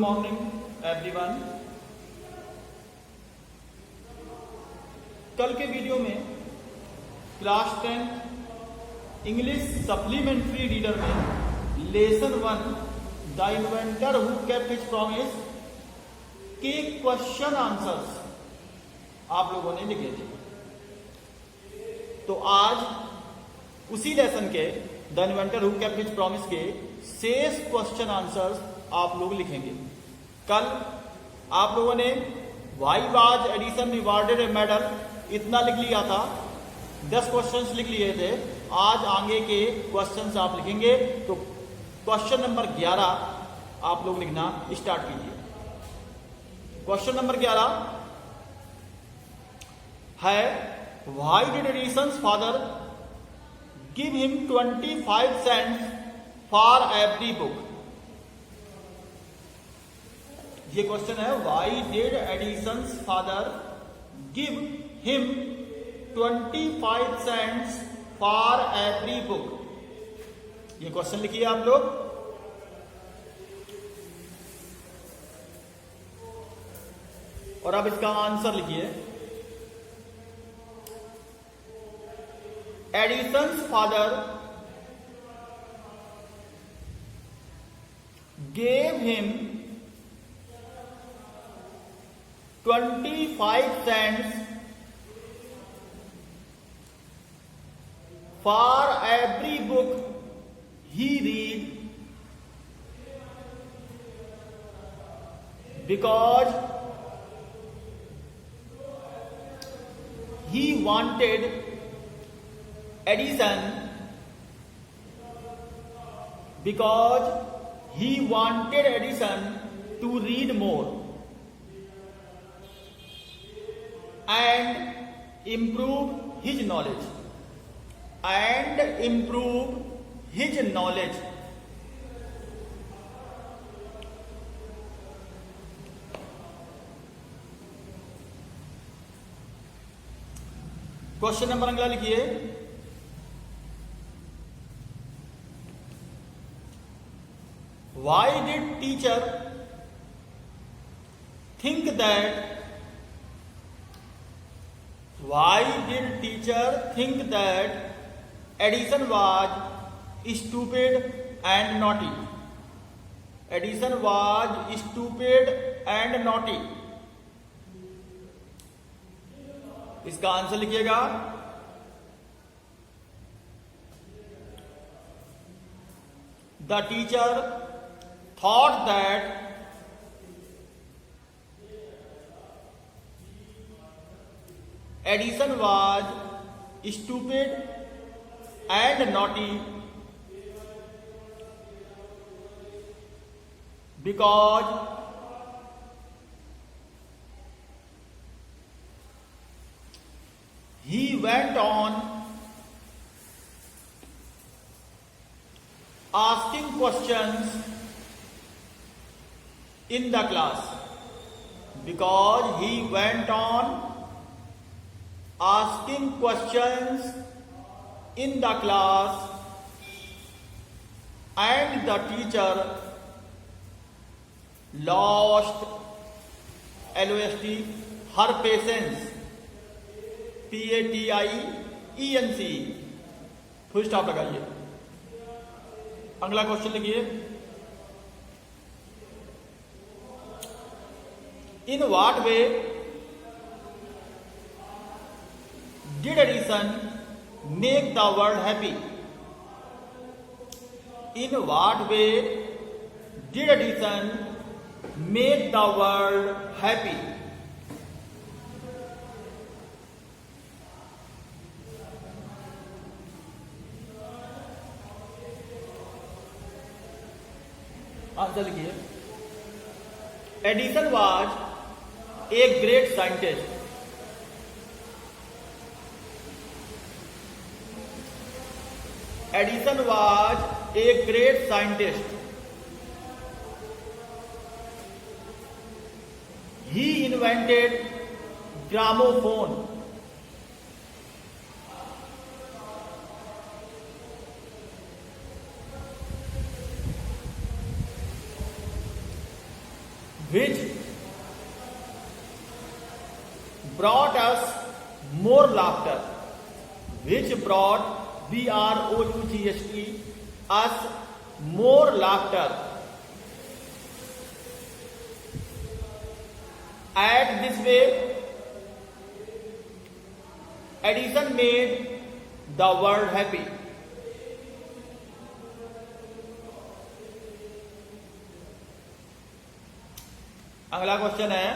Morning everyone. कल के video में क्लास 10 इंग्लिश सप्लीमेंट्री रीडर में lesson 1 the inventor who kept his promise के क्वेश्चन आंसर्स आप लोगों ने लिखे थे। तो आज उसी लेसन के the inventor who kept his promise के शेष क्वेश्चन आंसर्स आप लोग लिखेंगे। कल आप लोगों ने why was Edison rewarded A medal इतना लिख लिया था, 10 क्वेश्चंस लिख लिए थे। आज आगे के क्वेश्चंस आप लिखेंगे। तो क्वेश्चन नंबर 11 आप लोग लिखना स्टार्ट कीजिए। क्वेश्चन नंबर 11 है why did Edison's father give him 25 cents for every book. ये क्वेश्चन है, why did Edison's father give him 25 cents for every book. ये क्वेश्चन लिखिए आप लोग। और अब इसका आंसर लिखिए। Edison's father gave him 25 cents for every book he read because he wanted Edison to read more and improve his knowledge. Question number अगला लिखिए। Why did teacher think that Edison was stupid and naughty? Edison was stupid and naughty. इसका answer लिखिएगा। The teacher thought that Edison was stupid and naughty because he went on asking questions in the class. Because he went on asking questions in the class and the teacher lost her patience. PATIENC full stop लगाइए। अगला question लिखिए। In what way did Edison make the world happy? In what way did Edison make the world happy? Answer लिखिए। Edison was a great scientist. Edison was a great scientist. He invented gramophone. which brought us more laughter, which brought BROUGHT us more laughter. At this way, Edison made the world happy. अगला question है,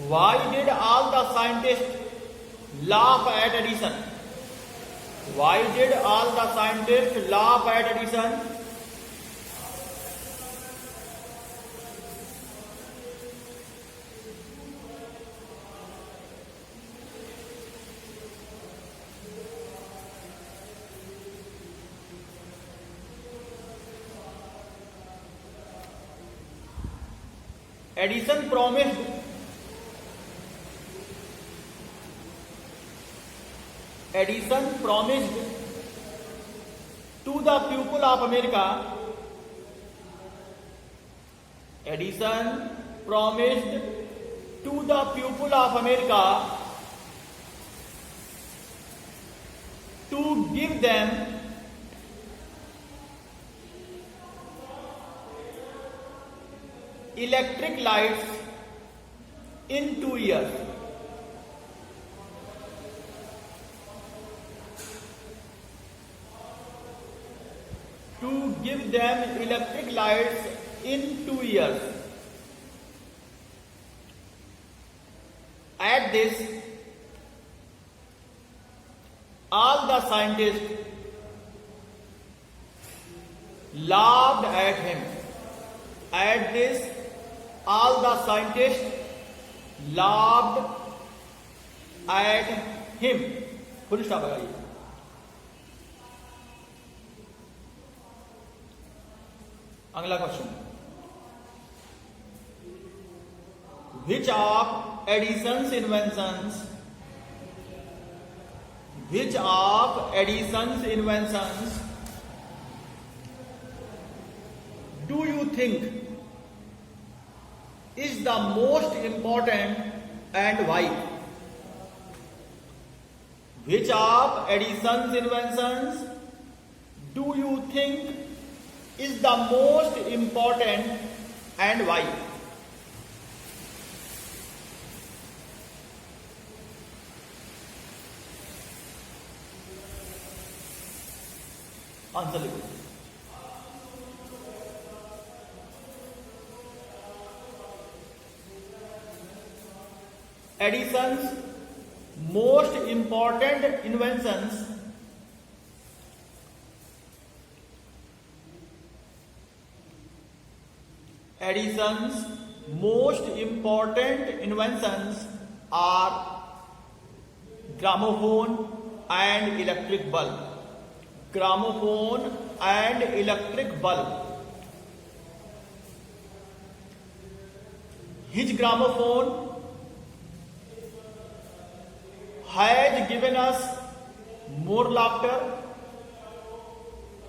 why did all the scientists laugh at Edison? Why did all the scientists laugh at Edison? Edison promised to the people of America. Edison promised to the people of America to give them electric lights in 2 years. To give them electric lights in 2 years. At this, all the scientists laughed at him. At this, all the scientists laughed at him. Full stop लगाइए. अगला question, which of Edison's inventions do you think is the most important and why? Which of Edison's inventions do you think is the most important and why? Answer लिखो. Edison's most important inventions are gramophone and electric bulb. Gramophone and electric bulb. His gramophone has given us more laughter.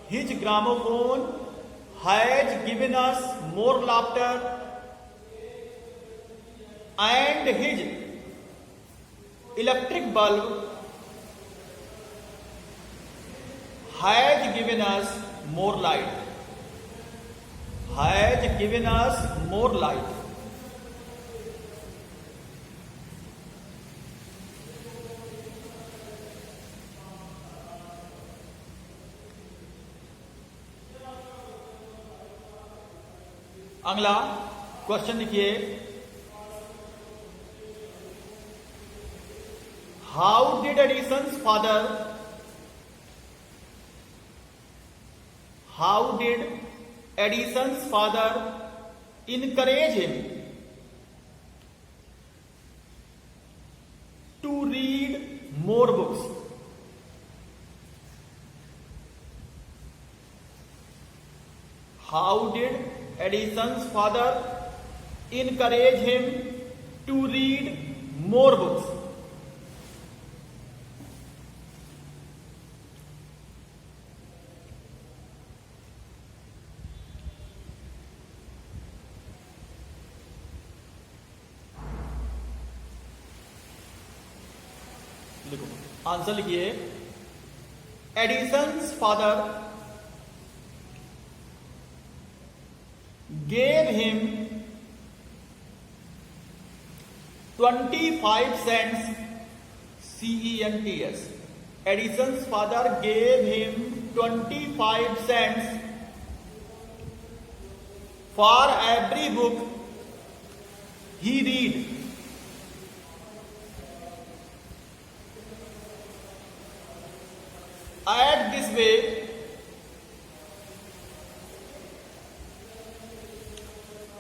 His gramophone has given us more laughter, and his electric bulb has given us more light. Has given us more light. अगला question लिखिए, how did Edison's father encourage him to read more books? How did Edison's father encourage him to read more books? Answer लिखिए, Edison's father gave him 25 cents CENTS. Edison's father gave him 25 cents for every book he read. Add this way,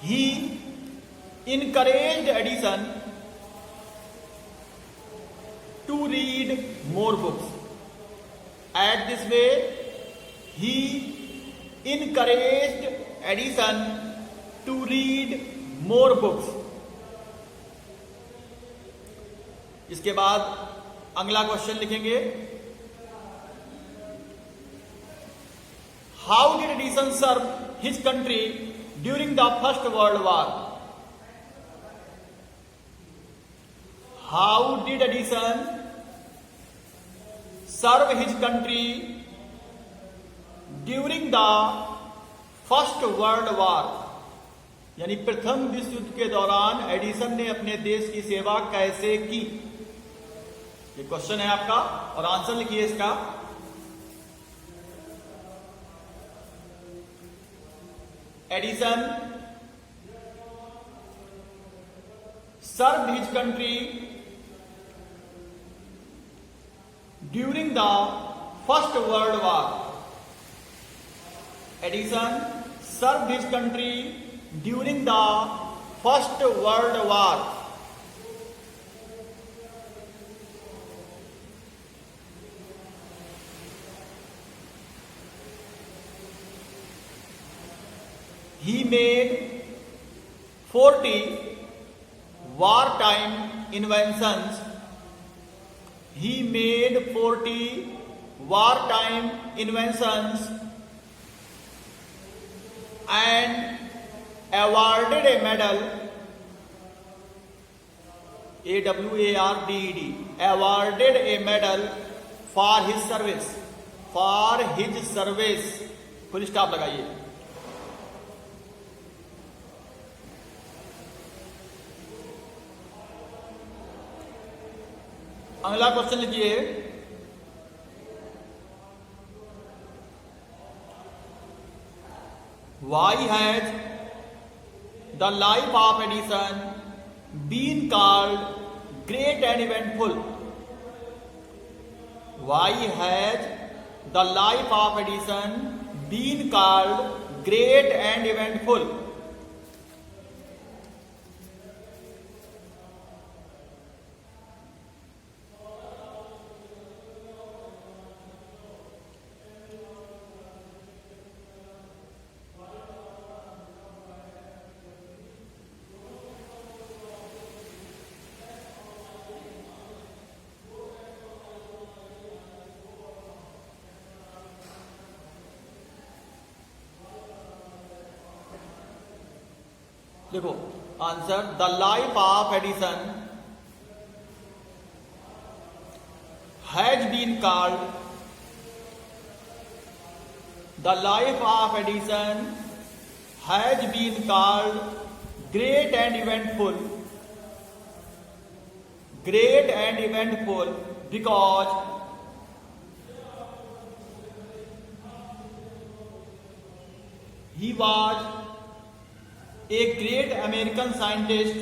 he encouraged Edison to read more books. At this way, he encouraged Edison to read more books. इसके बाद अगला question लिखेंगे, How did Edison serve his country during the First World War? How did Edison serve his country during the First World War? यानी प्रथम विश्व युद्ध के दौरान एडिसन ने अपने देश की सेवा कैसे की? ये क्वेश्चन है आपका और आंसर लिखिए इसका। Edison served his country during the First World War. Edison served his country during the First World War. He made 40 wartime inventions. He made 40 wartime inventions and awarded a medal, AWARDED, awarded a medal for his service. For his service. Full stop लगाइए। अगला question लिखिए, Why has the life of Edison been called great and eventful? Why has the life of Edison been called great and eventful? देखो answer, the life of Edison has been called, the life of Edison has been called great and eventful, great and eventful because he was a great American scientist.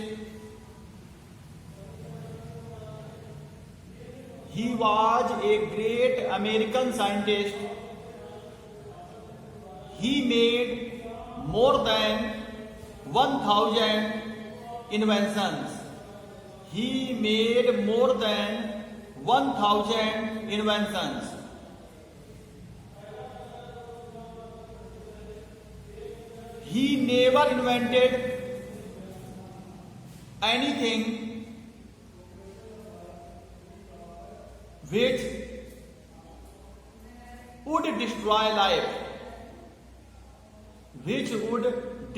He was a great American scientist. He made more than 1,000 inventions. He made more than 1,000 inventions. He never invented anything which would destroy life, which would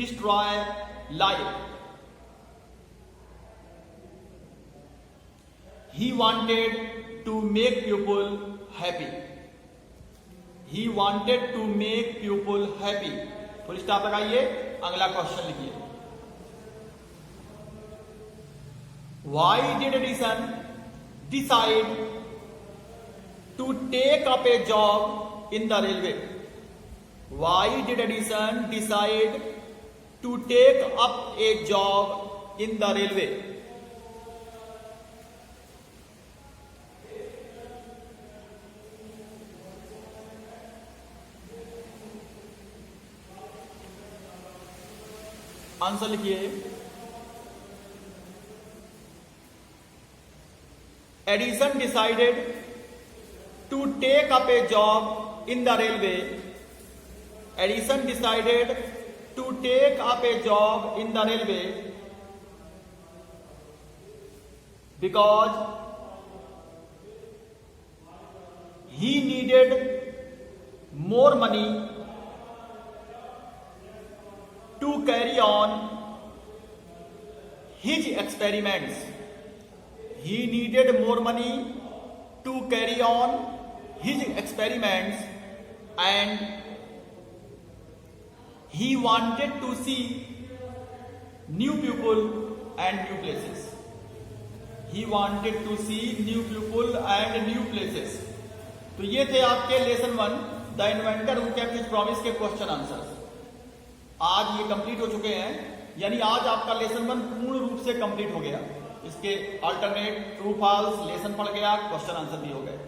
destroy life. He wanted to make pupil happy. He wanted to make pupil happy. Full stop लगाइए, अगला question लिखिए. Why did Edison decide to take up a job in the railway? Why did Edison decide to take up a job in the railway? Answer लिखिए. Edison decided to take up a job in the railway. Edison decided to take up a job in the railway because he needed more money to carry on his experiments. He needed more money to carry on his experiments, and he wanted to see new people and new places. He wanted to see new people and new places. तो ये थे आपके lesson 1 the inventor who kept his promise के question answers. आज ये complete हो चुके हैं, यानी आज आपका लेसन 1 पूर्ण रूप से कंप्लीट हो गया. इसके अल्टरनेट, ट्रू फॉल्स लेसन पढ़ गया, क्वेश्चन आंसर भी हो गए.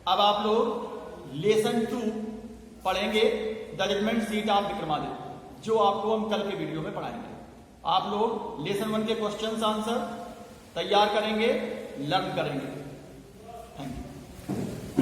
अब आप लोग लेसन 2 पढ़ेंगे, the judgement seat of Vikramaditya, जो आपको हम कल के वीडियो में पढ़ाएंगे. आप लोग लेसन 1 के क्वेश्चन आंसर तैयार करेंगे, लर्न करेंगे. Thank you.